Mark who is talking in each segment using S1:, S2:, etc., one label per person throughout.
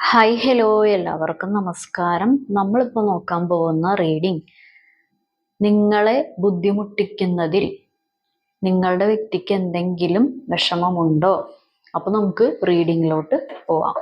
S1: Hi hello എല്ലാവർക്കും നമസ്കാരം. നമ്മളിപ്പോൾ നോക്കാൻ പോകുന്ന റീഡിംഗ് നിങ്ങളെ ബുദ്ധിമുട്ടിക്കുന്നതിൽ നിങ്ങളുടെ വ്യക്തിക്ക് എന്തെങ്കിലും വിഷമമുണ്ടോ? അപ്പോൾ നമുക്ക് റീഡിങ്ങിലോട്ട് പോവാം.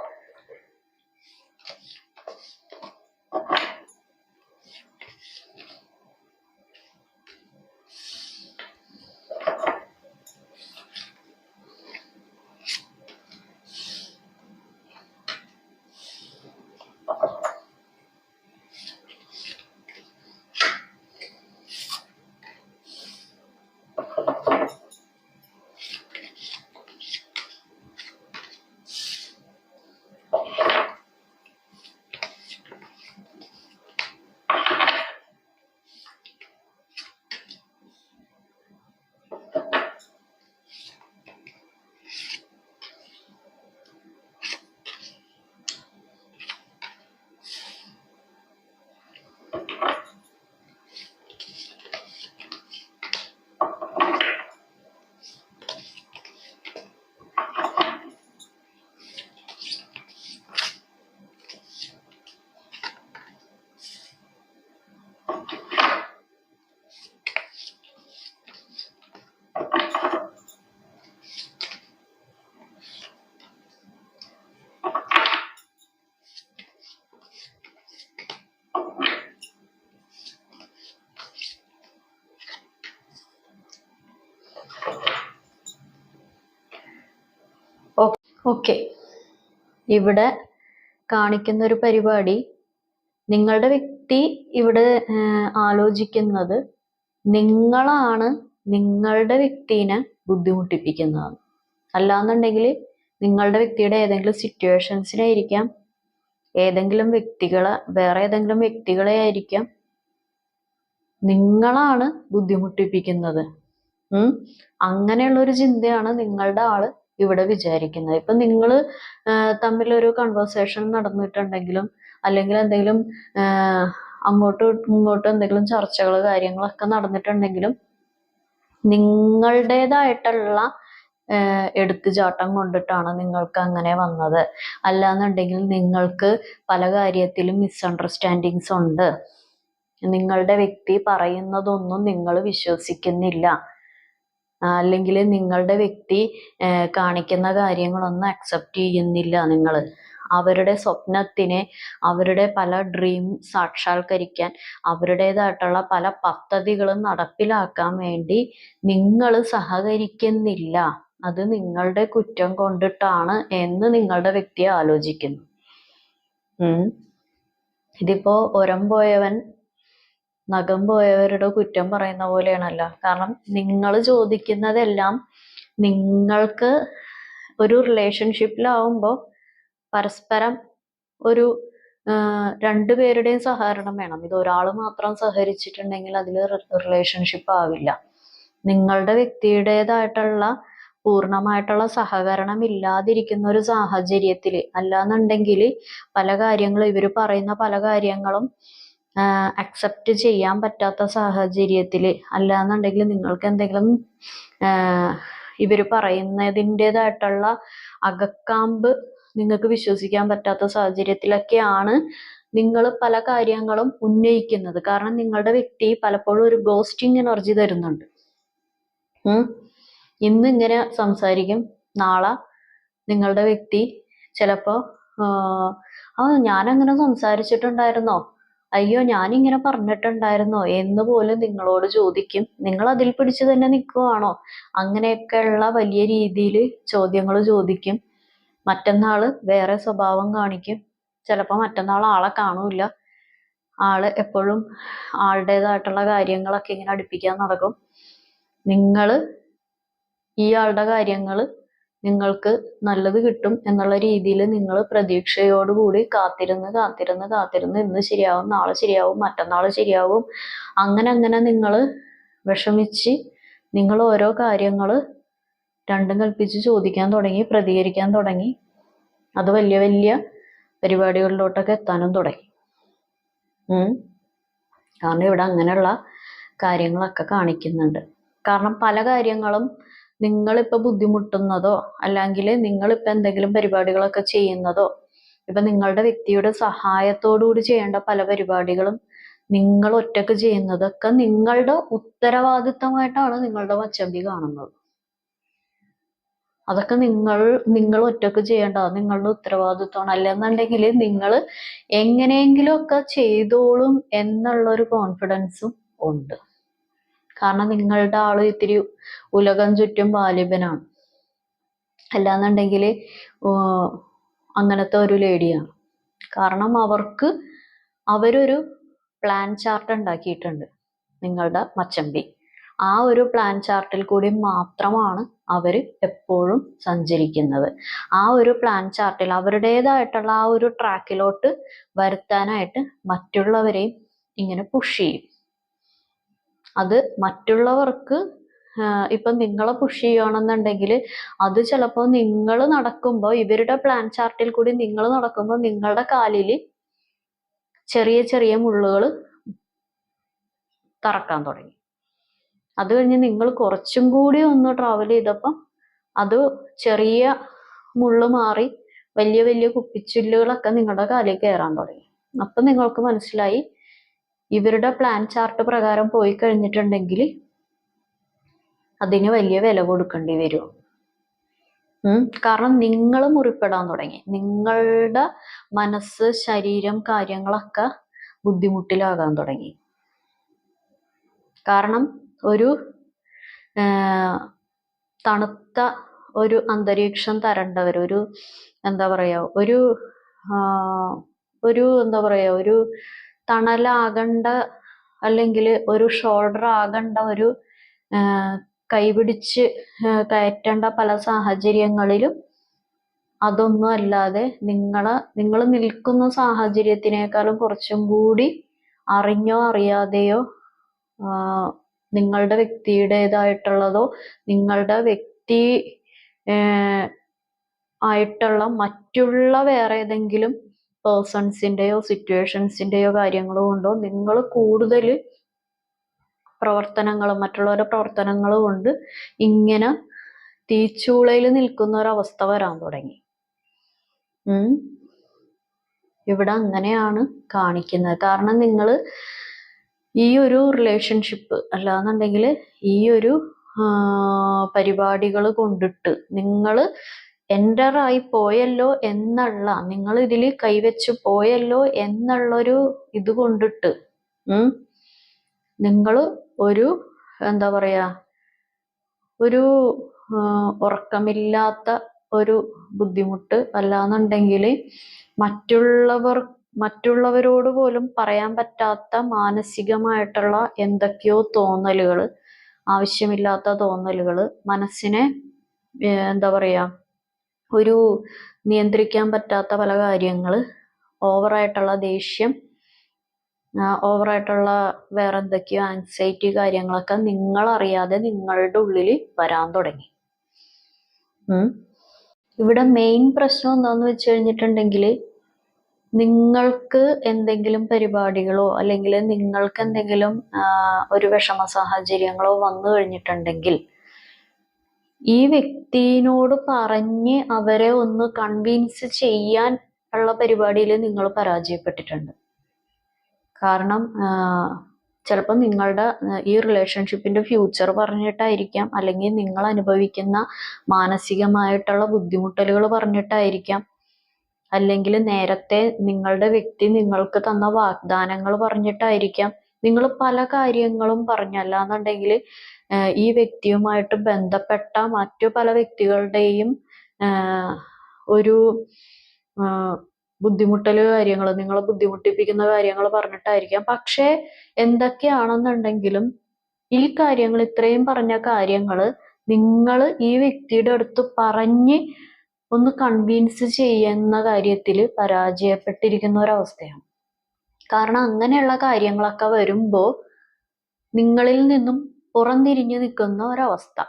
S1: ഓക്കെ, ഇവിടെ കാണിക്കുന്ന ഒരു പരിപാടി, നിങ്ങളുടെ വ്യക്തി ഇവിടെ ആലോചിക്കുന്നത് നിങ്ങളാണ് നിങ്ങളുടെ വ്യക്തിനെ ബുദ്ധിമുട്ടിപ്പിക്കുന്നത്. അല്ലാന്നുണ്ടെങ്കിൽ നിങ്ങളുടെ വ്യക്തിയുടെ ഏതെങ്കിലും സിറ്റുവേഷൻസിനായിരിക്കാം, ഏതെങ്കിലും വ്യക്തികളെ, വേറെ ഏതെങ്കിലും വ്യക്തികളെ ആയിരിക്കാം നിങ്ങളാണ് ബുദ്ധിമുട്ടിപ്പിക്കുന്നത്. അങ്ങനെയുള്ള ഒരു ചിന്തയാണ് നിങ്ങളുടെ ആള് ഇവിടെ വിചാരിക്കുന്നത്. ഇപ്പൊ നിങ്ങൾ തമ്മിലൊരു കൺവേഴ്സേഷൻ നടന്നിട്ടുണ്ടെങ്കിലും, അല്ലെങ്കിൽ എന്തെങ്കിലും അങ്ങോട്ടും ഇങ്ങോട്ടും എന്തെങ്കിലും ചർച്ചകൾ കാര്യങ്ങളൊക്കെ നടന്നിട്ടുണ്ടെങ്കിലും നിങ്ങളുടേതായിട്ടുള്ള എടുത്തുചാട്ടം കൊണ്ടിട്ടാണ് നിങ്ങൾക്ക് അങ്ങനെ വന്നത്. അല്ലാന്നുണ്ടെങ്കിൽ നിങ്ങൾക്ക് പല കാര്യത്തിലും മിസ്അണ്ടർസ്റ്റാൻഡിങ്സ് ഉണ്ട്. നിങ്ങളുടെ വ്യക്തി പറയുന്നതൊന്നും നിങ്ങൾ വിശ്വസിക്കുന്നില്ല, അല്ലെങ്കിൽ നിങ്ങളുടെ വ്യക്തി കാണിക്കുന്ന കാര്യങ്ങളൊന്നും അക്സെപ്റ്റ് ചെയ്യുന്നില്ല. നിങ്ങൾ അവരുടെ സ്വപ്നത്തിനെ, അവരുടെ പല ഡ്രീം സാക്ഷാത്കരിക്കാൻ, അവരുടേതായിട്ടുള്ള പല പദ്ധതികളും നടപ്പിലാക്കാൻ വേണ്ടി നിങ്ങൾ സഹകരിക്കുന്നില്ല. അത് നിങ്ങളുടെ കുറ്റം കൊണ്ടിട്ടാണ് എന്ന് നിങ്ങളുടെ വ്യക്തി ആലോചിക്കുന്നു. ഇതിപ്പോ ഒരം പോയവൻ നഖം പോയവരുടെ കുറ്റം പറയുന്ന പോലെയാണല്ലോ. കാരണം നിങ്ങൾ ചോദിക്കുന്നതെല്ലാം, നിങ്ങൾക്ക് ഒരു റിലേഷൻഷിപ്പിലാവുമ്പോൾ പരസ്പരം ഒരു രണ്ടുപേരുടെയും സഹകരണം വേണം. ഇത് ഒരാൾ മാത്രം സഹകരിച്ചിട്ടുണ്ടെങ്കിൽ അതിൽ റിലേഷൻഷിപ്പ് ആവില്ല. നിങ്ങളുടെ വ്യക്തിയുടേതായിട്ടുള്ള പൂർണ്ണമായിട്ടുള്ള സഹകരണം ഇല്ലാതിരിക്കുന്ന ഒരു സാഹചര്യത്തിൽ, അല്ലാന്നുണ്ടെങ്കിൽ പല കാര്യങ്ങളും, ഇവർ പറയുന്ന പല കാര്യങ്ങളും അക്സെപ്റ്റ് ചെയ്യാൻ പറ്റാത്ത സാഹചര്യത്തിൽ, അല്ലാന്നുണ്ടെങ്കിൽ നിങ്ങൾക്ക് എന്തെങ്കിലും ഇവർ പറയുന്നതിൻ്റെതായിട്ടുള്ള അകക്കാമ്പ് നിങ്ങൾക്ക് വിശ്വസിക്കാൻ പറ്റാത്ത സാഹചര്യത്തിലൊക്കെയാണ് നിങ്ങൾ പല കാര്യങ്ങളും ഉന്നയിക്കുന്നത്. കാരണം നിങ്ങളുടെ വ്യക്തി പലപ്പോഴും ഒരു ഗോസ്റ്റിംഗ് എനർജി തരുന്നുണ്ട്. ഇന്ന് ഇങ്ങനെ സംസാരിക്കും, നാളെ നിങ്ങളുടെ വ്യക്തി ചിലപ്പോ ഞാനങ്ങനെ സംസാരിച്ചിട്ടുണ്ടായിരുന്നോ, അയ്യോ ഞാനിങ്ങനെ പറഞ്ഞിട്ടുണ്ടായിരുന്നോ എന്ന് പോലും നിങ്ങളോട് ചോദിക്കും. നിങ്ങൾ അതിൽ പിടിച്ച് തന്നെ നിൽക്കുവാണോ? അങ്ങനെയൊക്കെയുള്ള വലിയ രീതിയിൽ ചോദ്യങ്ങൾ ചോദിക്കും. മറ്റന്നാള് വേറെ സ്വഭാവം കാണിക്കും. ചിലപ്പോൾ മറ്റന്നാൾ ആളെ കാണൂല. ആള് എപ്പോഴും ആളുടേതായിട്ടുള്ള കാര്യങ്ങളൊക്കെ ഇങ്ങനെ അടുപ്പിക്കാൻ നടക്കും. നിങ്ങൾ ഈ ആളുടെ കാര്യങ്ങൾ നിങ്ങൾക്ക് നല്ലത് കിട്ടും എന്നുള്ള രീതിയിൽ നിങ്ങൾ പ്രതീക്ഷയോടുകൂടി കാത്തിരുന്ന് ഇന്ന് ശരിയാവും, നാളെ ശരിയാവും, മറ്റന്നാൾ ശരിയാവും, അങ്ങനെ നിങ്ങൾ വിഷമിച്ച് നിങ്ങൾ ഓരോ കാര്യങ്ങൾ രണ്ടും കൽപ്പിച്ച് ചോദിക്കാൻ തുടങ്ങി, പ്രതികരിക്കാൻ തുടങ്ങി. അത് വലിയ വലിയ പരിപാടികളിലോട്ടൊക്കെ എത്താനും തുടങ്ങി. കാരണം ഇവിടെ അങ്ങനെയുള്ള കാര്യങ്ങളൊക്കെ കാണിക്കുന്നുണ്ട്. കാരണം പല കാര്യങ്ങളും നിങ്ങളിപ്പോൾ ബുദ്ധിമുട്ടുന്നതോ, അല്ലെങ്കിൽ നിങ്ങളിപ്പോൾ എന്തെങ്കിലും പരിപാടികളൊക്കെ ചെയ്യുന്നതോ, ഇപ്പൊ നിങ്ങളുടെ വ്യക്തിയുടെ സഹായത്തോടുകൂടി ചെയ്യേണ്ട പല പരിപാടികളും നിങ്ങൾ ഒറ്റക്ക് ചെയ്യുന്നതൊക്കെ നിങ്ങളുടെ ഉത്തരവാദിത്തമായിട്ടാണ് നിങ്ങളുടെ മച്ചമ്പി കാണുന്നത്. അതൊക്കെ നിങ്ങൾ ഒറ്റക്ക് ചെയ്യേണ്ടത് നിങ്ങളുടെ ഉത്തരവാദിത്വമാണ്. അല്ലെന്നുണ്ടെങ്കിൽ നിങ്ങൾ എങ്ങനെയെങ്കിലും ഒക്കെ ചെയ്തോളും എന്നുള്ളൊരു കോൺഫിഡൻസും ഉണ്ട്. കാരണം നിങ്ങളുടെ ആള് ഇത്തിരി ഉലകം ചുറ്റും വാലിബനാണ്. അല്ലാന്നുണ്ടെങ്കിൽ അങ്ങനത്തെ ഒരു ലേഡിയാണ്. കാരണം അവരൊരു പ്ലാൻ ചാർട്ട് ഉണ്ടാക്കിയിട്ടുണ്ട് നിങ്ങളുടെ മച്ചമ്പി. ആ ഒരു പ്ലാൻ ചാർട്ടിൽ കൂടി മാത്രമാണ് അവർ എപ്പോഴും സഞ്ചരിക്കുന്നത്. ആ ഒരു പ്ലാൻ ചാർട്ടിൽ അവരുടേതായിട്ടുള്ള ആ ഒരു ട്രാക്കിലോട്ട് വരുത്താനായിട്ട് മറ്റുള്ളവരെയും ഇങ്ങനെ പുഷ് ചെയ്യും. അത് മറ്റുള്ളവർക്ക് ഇപ്പൊ നിങ്ങളെ പുഷ് ചെയ്യുകയാണെന്നുണ്ടെങ്കിൽ അത് ചിലപ്പോൾ നിങ്ങൾ നടക്കുമ്പോൾ, ഇവരുടെ പ്ലാൻ ചാർട്ടിൽ കൂടി നിങ്ങൾ നടക്കുമ്പോൾ നിങ്ങളുടെ കാലിൽ ചെറിയ ചെറിയ മുള്ളുകൾ തറക്കാൻ തുടങ്ങി. അത് കഴിഞ്ഞ് നിങ്ങൾ കുറച്ചും കൂടി ഒന്ന് ട്രാവൽ ചെയ്തപ്പം അത് ചെറിയ മുള്ളു മാറി വലിയ വലിയ കുപ്പിച്ചില്ലുകളൊക്കെ നിങ്ങളുടെ കാലിൽ കയറാൻ തുടങ്ങി. അപ്പം നിങ്ങൾക്ക് മനസ്സിലായി ഇവരുടെ പ്ലാൻ ചാർട്ട് പ്രകാരം പോയി കഴിഞ്ഞിട്ടുണ്ടെങ്കിൽ അതിന് വലിയ വില കൊടുക്കേണ്ടി വരും. കാരണം നിങ്ങൾ മുറിപ്പെടാൻ തുടങ്ങി. നിങ്ങളുടെ മനസ്സ്, ശരീരം, കാര്യങ്ങളൊക്കെ ബുദ്ധിമുട്ടിലാകാൻ തുടങ്ങി. കാരണം ഒരു തണുത്ത ഒരു അന്തരീക്ഷം തരേണ്ടവർ, ഒരു എന്താ പറയാ, ഒരു തണലാകണ്ട, അല്ലെങ്കിൽ ഒരു ഷോൾഡർ ആകണ്ട, ഒരു കൈപിടിച്ച് കയറ്റേണ്ട പല സാഹചര്യങ്ങളിലും അതൊന്നും അല്ലാതെ നിങ്ങൾ നിൽക്കുന്ന സാഹചര്യത്തിനേക്കാളും കുറച്ചും കൂടി അറിഞ്ഞോ അറിയാതെയോ നിങ്ങളുടെ വ്യക്തിയുടേതായിട്ടുള്ളതോ നിങ്ങളുടെ വ്യക്തി ആയിട്ടുള്ള മറ്റുള്ള വേറെ ഏതെങ്കിലും പേഴ്സൺസിൻ്റെയോ സിറ്റുവേഷൻസിൻ്റെയോ കാര്യങ്ങളോ കൊണ്ടോ നിങ്ങൾ കൂടുതൽ മറ്റുള്ളവരുടെ പ്രവർത്തനങ്ങൾ കൊണ്ട് ഇങ്ങനെ തീച്ചൂളയിൽ നിൽക്കുന്ന ഒരവസ്ഥ വരാൻ തുടങ്ങി. ഇവിടെ അങ്ങനെയാണ് കാണിക്കുന്നത്. കാരണം നിങ്ങൾ ഈ ഒരു റിലേഷൻഷിപ്പ് അല്ലാന്നുണ്ടെങ്കിൽ ഈ ഒരു പരിപാടികൾ കൊണ്ടിട്ട് നിങ്ങൾ എൻ്റർ ആയി പോയല്ലോ എന്നുള്ള, നിങ്ങൾ ഇതിൽ കൈവച്ച് പോയല്ലോ എന്നുള്ളൊരു ഇത് കൊണ്ടിട്ട് നിങ്ങൾ ഒരു എന്താ പറയാ, ഒരു ഉറക്കമില്ലാത്ത ഒരു ബുദ്ധിമുട്ട്, അല്ലാന്നുണ്ടെങ്കിൽ മറ്റുള്ളവരോട് പോലും പറയാൻ പറ്റാത്ത മാനസികമായിട്ടുള്ള എന്തൊക്കെയോ തോന്നലുകൾ, ആവശ്യമില്ലാത്ത തോന്നലുകൾ, മനസ്സിനെ എന്താ പറയാ, ഒരു നിയന്ത്രിക്കാൻ പറ്റാത്ത പല കാര്യങ്ങൾ, ഓവറായിട്ടുള്ള ദേഷ്യം, ഓവറായിട്ടുള്ള വേറെ എന്തൊക്കെയോ ആൻസൈറ്റി കാര്യങ്ങളൊക്കെ നിങ്ങളറിയാതെ നിങ്ങളുടെ ഉള്ളിൽ വരാൻ തുടങ്ങി. ഇവിടെ മെയിൻ പ്രശ്നം എന്താന്ന് വെച്ച് കഴിഞ്ഞിട്ടുണ്ടെങ്കിൽ, നിങ്ങൾക്ക് എന്തെങ്കിലും പരിപാടികളോ അല്ലെങ്കിൽ നിങ്ങൾക്ക് എന്തെങ്കിലും ഒരു വിഷമ സാഹചര്യങ്ങളോ വന്നു കഴിഞ്ഞിട്ടുണ്ടെങ്കിൽ ഈ വ്യക്തിയോട് പറഞ്ഞ് അവരെ ഒന്ന് കൺവിൻസ് ചെയ്യാൻ ഉള്ള പരിപാടിയിൽ നിങ്ങൾ പരാജയപ്പെട്ടിട്ടുണ്ട്. കാരണം ചിലപ്പോൾ നിങ്ങളുടെ ഈ റിലേഷൻഷിപ്പിന്റെ ഫ്യൂച്ചർ പറഞ്ഞിട്ടായിരിക്കാം, അല്ലെങ്കിൽ നിങ്ങൾ അനുഭവിക്കുന്ന മാനസികമായിട്ടുള്ള ബുദ്ധിമുട്ടലുകൾ പറഞ്ഞിട്ടായിരിക്കാം, അല്ലെങ്കിൽ നേരത്തെ നിങ്ങളുടെ വ്യക്തി നിങ്ങൾക്ക് തന്ന വാഗ്ദാനങ്ങൾ പറഞ്ഞിട്ടായിരിക്കാം. നിങ്ങൾ പല കാര്യങ്ങളും പറഞ്ഞല്ലാന്നുണ്ടെങ്കിൽ ഈ വ്യക്തിയുമായിട്ട് ബന്ധപ്പെട്ട മറ്റു പല വ്യക്തികളുടെയും ഒരു ബുദ്ധിമുട്ടൽ കാര്യങ്ങൾ, നിങ്ങളെ ബുദ്ധിമുട്ടിപ്പിക്കുന്ന കാര്യങ്ങൾ പറഞ്ഞിട്ടായിരിക്കാം. പക്ഷേ എന്തൊക്കെയാണെന്നുണ്ടെങ്കിലും ഈ കാര്യങ്ങൾ, ഇത്രയും പറഞ്ഞ കാര്യങ്ങൾ നിങ്ങൾ ഈ വ്യക്തിയുടെ അടുത്ത് പറഞ്ഞ് ഒന്ന് കൺവിൻസ് ചെയ്യുന്ന കാര്യത്തിൽ പരാജയപ്പെട്ടിരിക്കുന്ന ഒരവസ്ഥയാണ്. കാരണം അങ്ങനെയുള്ള കാര്യങ്ങളൊക്കെ വരുമ്പോൾ നിങ്ങളിൽ നിന്നും പുറംതിരിഞ്ഞു നിൽക്കുന്ന ഒരവസ്ഥ,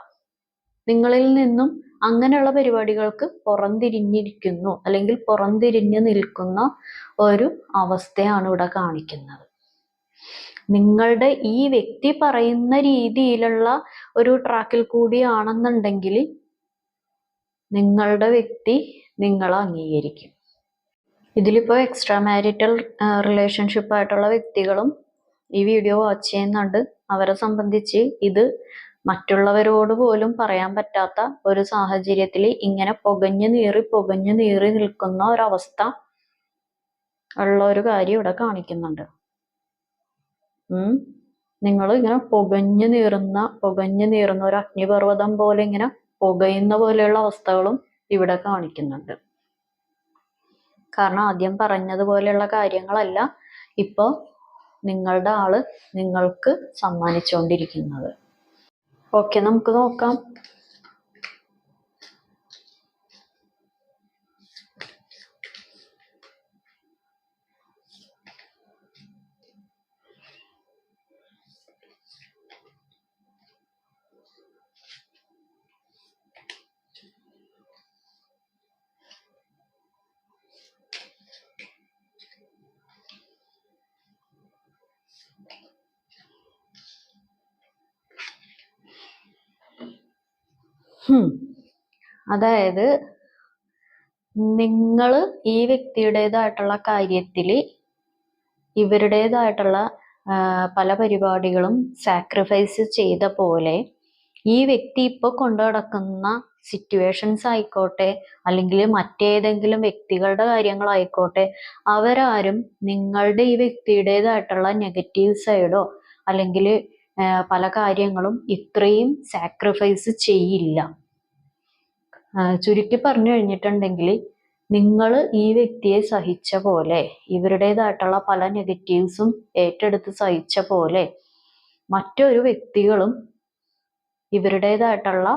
S1: നിങ്ങളിൽ നിന്നും അങ്ങനെയുള്ള പരിപാടികൾക്ക് പുറംതിരിഞ്ഞിരിക്കുന്നു അല്ലെങ്കിൽ പുറംതിരിഞ്ഞു നിൽക്കുന്ന ഒരു അവസ്ഥയാണ് ഇവിടെ കാണിക്കുന്നത്. നിങ്ങളുടെ ഈ വ്യക്തി പറയുന്ന രീതിയിലുള്ള ഒരു ട്രാക്കിൽ കൂടിയാണെന്നുണ്ടെങ്കിൽ നിങ്ങളുടെ വ്യക്തി നിങ്ങളെ അംഗീകരിക്കും. ഇതിലിപ്പോ എക്സ്ട്രാ മാരിറ്റൽ റിലേഷൻഷിപ്പ് ആയിട്ടുള്ള വ്യക്തികളും ഈ വീഡിയോ വാച്ച് ചെയ്യുന്നുണ്ട്. അവരെ സംബന്ധിച്ച് ഇത് മറ്റുള്ളവരോട് പോലും പറയാൻ പറ്റാത്ത ഒരു സാഹചര്യത്തിൽ ഇങ്ങനെ പുകഞ്ഞു നീറി നിൽക്കുന്ന ഒരവസ്ഥ ഉള്ള ഒരു കാര്യം ഇവിടെ കാണിക്കുന്നുണ്ട്. നിങ്ങൾ ഇങ്ങനെ പുകഞ്ഞു നീറുന്ന ഒരു അഗ്നിപർവ്വതം പോലെ ഇങ്ങനെ പുകയുന്ന പോലെയുള്ള അവസ്ഥകളും ഇവിടെ കാണിക്കുന്നുണ്ട്. കാരണം ആദ്യം പറഞ്ഞതുപോലെയുള്ള കാര്യങ്ങളല്ല ഇപ്പൊ നിങ്ങളുടെ ആള് നിങ്ങൾക്ക് സമ്മാനിച്ചുകൊണ്ടിരിക്കുന്നത്. ഓക്കെ, നമുക്ക് നോക്കാം. അതായത് നിങ്ങൾ ഈ വ്യക്തിയുടേതായിട്ടുള്ള കാര്യത്തിൽ ഇവരുടേതായിട്ടുള്ള പല പരിപാടികളും സാക്രിഫൈസ് ചെയ്ത പോലെ ഈ വ്യക്തി ഇപ്പോൾ കൊണ്ടു നടക്കുന്ന സിറ്റുവേഷൻസ് ആയിക്കോട്ടെ, അല്ലെങ്കിൽ മറ്റേതെങ്കിലും വ്യക്തികളുടെ കാര്യങ്ങളായിക്കോട്ടെ, അവരാരും നിങ്ങളുടെ ഈ വ്യക്തിയുടേതായിട്ടുള്ള നെഗറ്റീവ് സൈഡോ അല്ലെങ്കിൽ പല കാര്യങ്ങളും ഇത്രയും സാക്രിഫൈസ് ചെയ്യില്ല. ചുരുക്കി പറഞ്ഞു കഴിഞ്ഞിട്ടുണ്ടെങ്കിൽ നിങ്ങൾ ഈ വ്യക്തിയെ സഹിച്ച പോലെ, ഇവരുടേതായിട്ടുള്ള പല നെഗറ്റീവ്സും ഏറ്റെടുത്ത് സഹിച്ച പോലെ മറ്റൊരു വ്യക്തികളും ഇവരുടേതായിട്ടുള്ള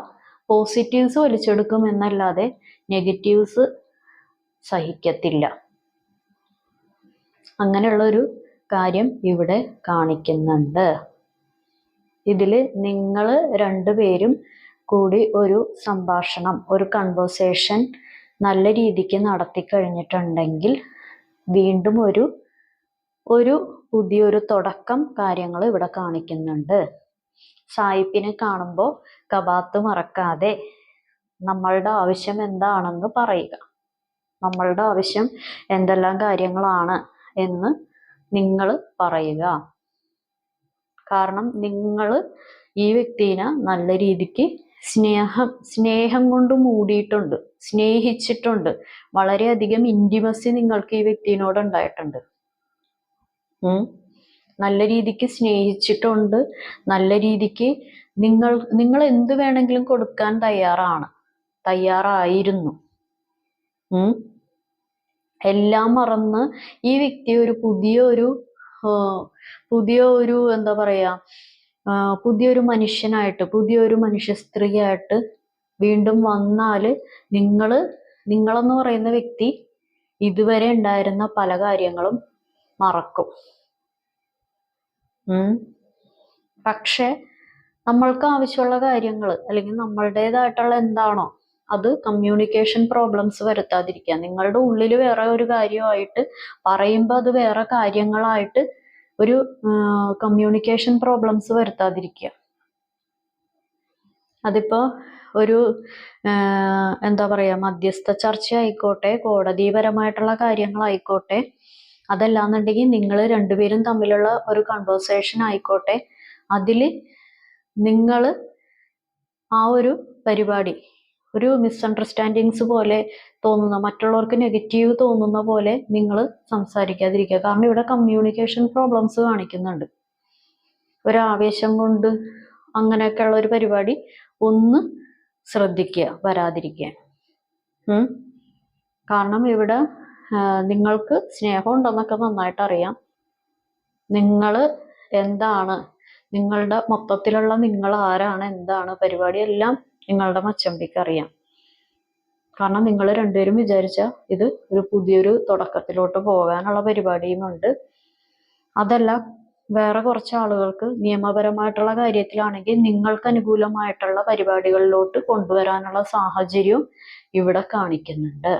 S1: പോസിറ്റീവ്സ് വലിച്ചെടുക്കും എന്നല്ലാതെ നെഗറ്റീവ്സ് സഹിക്കത്തില്ല. അങ്ങനെയുള്ളൊരു കാര്യം ഇവിടെ കാണിക്കുന്നുണ്ട്. ഇതിൽ നിങ്ങൾ രണ്ടുപേരും കൂടി ഒരു സംഭാഷണം, ഒരു കൺവേഴ്സേഷൻ നല്ല രീതിക്ക് നടത്തി കഴിഞ്ഞിട്ടുണ്ടെങ്കിൽ വീണ്ടും ഒരു പുതിയൊരു തുടക്കം കാര്യങ്ങൾ ഇവിടെ കാണിക്കുന്നുണ്ട്. സായിപ്പിനെ കാണുമ്പോൾ കബാത്ത് മറക്കാതെ നമ്മളുടെ ആവശ്യം എന്താണെന്ന് പറയുക. നമ്മളുടെ ആവശ്യം എന്തെല്ലാം കാര്യങ്ങളാണ് എന്ന് നിങ്ങൾ പറയുക. കാരണം നിങ്ങൾ ഈ വ്യക്തിനെ നല്ല രീതിക്ക് സ്നേഹം കൊണ്ട് മൂടിയിട്ടുണ്ട്, സ്നേഹിച്ചിട്ടുണ്ട്. വളരെയധികം ഇന്റിമസി നിങ്ങൾക്ക് ഈ വ്യക്തിയോട് ഉണ്ടായിട്ടുണ്ട്. നല്ല രീതിക്ക് സ്നേഹിച്ചിട്ടുണ്ട്. നല്ല രീതിക്ക് നിങ്ങൾ എന്ത് വേണമെങ്കിലും കൊടുക്കാൻ തയ്യാറായിരുന്നു. എല്ലാം മറന്ന് ഈ വ്യക്തി ഒരു പുതിയൊരു എന്താ പറയാ, പുതിയൊരു മനുഷ്യനായിട്ട്, പുതിയൊരു മനുഷ്യ സ്ത്രീയായിട്ട് വീണ്ടും വന്നാല് നിങ്ങളെന്ന് പറയുന്ന വ്യക്തി ഇതുവരെ ഉണ്ടായിരുന്ന പല കാര്യങ്ങളും മറക്കും. പക്ഷെ നമ്മൾക്ക് ആവശ്യമുള്ള കാര്യങ്ങൾ അല്ലെങ്കിൽ നമ്മളുടേതായിട്ടുള്ള എന്താണോ അത് കമ്മ്യൂണിക്കേഷൻ പ്രോബ്ലംസ് വരുത്താതിരിക്കുക. നിങ്ങളുടെ ഉള്ളിൽ വേറെ ഒരു കാര്യമായിട്ട് പറയുമ്പോൾ അത് വേറെ കാര്യങ്ങളായിട്ട് ഒരു കമ്മ്യൂണിക്കേഷൻ പ്രോബ്ലംസ് വരുത്താതിരിക്കുക. അതിപ്പോ ഒരു എന്താ പറയാ, മധ്യസ്ഥ ചർച്ച ആയിക്കോട്ടെ, കോടതിപരമായിട്ടുള്ള കാര്യങ്ങളായിക്കോട്ടെ, അതല്ലാന്നുണ്ടെങ്കിൽ നിങ്ങൾ രണ്ടുപേരും തമ്മിലുള്ള ഒരു കൺവേഴ്സേഷൻ ആയിക്കോട്ടെ, അതിൽ നിങ്ങൾ ആ ഒരു പരിപാടി ഒരു മിസ്അണ്ടർസ്റ്റാൻഡിങ്സ് പോലെ തോന്നുന്ന, മറ്റുള്ളവർക്ക് നെഗറ്റീവ് തോന്നുന്ന പോലെ നിങ്ങൾ സംസാരിക്കാതിരിക്കുക. കാരണം ഇവിടെ കമ്മ്യൂണിക്കേഷൻ പ്രോബ്ലംസ് കാണിക്കുന്നുണ്ട്. ഒരാവേശം കൊണ്ട് അങ്ങനെയൊക്കെയുള്ള ഒരു പരിപാടി ഒന്ന് ശ്രദ്ധിക്കുക, വരാതിരിക്കുക. കാരണം ഇവിടെ നിങ്ങൾക്ക് സ്നേഹം ഉണ്ടെന്നൊക്കെ നന്നായിട്ട് അറിയാം. നിങ്ങൾ എന്താണ്, നിങ്ങളുടെ മൊത്തത്തിലുള്ള നിങ്ങൾ ആരാണ്, എന്താണ് പരിപാടി എല്ലാം നിങ്ങളുടെ മച്ചമ്പിക്ക് അറിയാം. കാരണം നിങ്ങൾ രണ്ടുപേരും വിചാരിച്ച ഇത് ഒരു പുതിയൊരു തുടക്കത്തിലോട്ട് പോകാനുള്ള പരിപാടിയുമുണ്ട്. അതല്ല, വേറെ കുറച്ച് ആളുകൾക്ക് നിയമപരമായിട്ടുള്ള കാര്യത്തിലാണെങ്കിൽ നിങ്ങൾക്ക് അനുകൂലമായിട്ടുള്ള പരിപാടികളിലോട്ട് കൊണ്ടുവരാനുള്ള സാഹചര്യവും ഇവിടെ കാണിക്കുന്നുണ്ട്.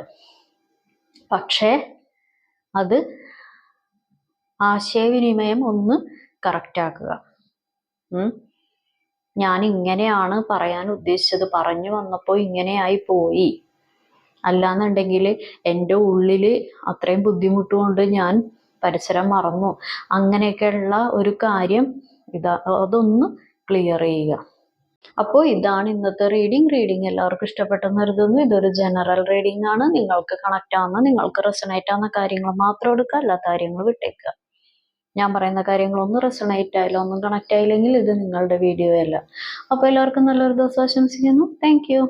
S1: പക്ഷേ അത് ആശയവിനിമയം ഒന്ന് കറക്റ്റ് ആക്കുക. ഞാൻ ഇങ്ങനെയാണ് പറയാൻ ഉദ്ദേശിച്ചത്, പറഞ്ഞു വന്നപ്പോൾ ഇങ്ങനെയായി പോയി അല്ലാന്നുണ്ടെങ്കിൽ എൻ്റെ ഉള്ളിൽ അത്രയും ബുദ്ധിമുട്ടുകൊണ്ട് ഞാൻ പരിസരം മറന്നു, അങ്ങനെയൊക്കെയുള്ള ഒരു കാര്യം അതൊന്ന് ക്ലിയർ ചെയ്യുക. അപ്പോൾ ഇതാണ് ഇന്നത്തെ റീഡിംഗ് എല്ലാവർക്കും ഇഷ്ടപ്പെട്ടെന്ന് കരുതുന്നു. ഇതൊരു ജനറൽ റീഡിംഗ് ആണ്. നിങ്ങൾക്ക് കണക്റ്റ് ആവുന്ന, നിങ്ങൾക്ക് റെസണേറ്റ് ആവുന്ന കാര്യങ്ങൾ മാത്രം എടുക്കുക, അല്ലാത്ത കാര്യങ്ങൾ വിട്ടേക്കുക. ഞാൻ പറയുന്ന കാര്യങ്ങളൊന്നും റെസണേറ്റ് ആയില്ല, ഒന്നും കണക്റ്റ് ആയില്ലെങ്കിൽ ഇത് നിങ്ങളുടെ വീഡിയോ അല്ല. അപ്പോൾ എല്ലാവർക്കും നല്ലൊരു ദിവസം ആശംസിക്കുന്നു. Thank you.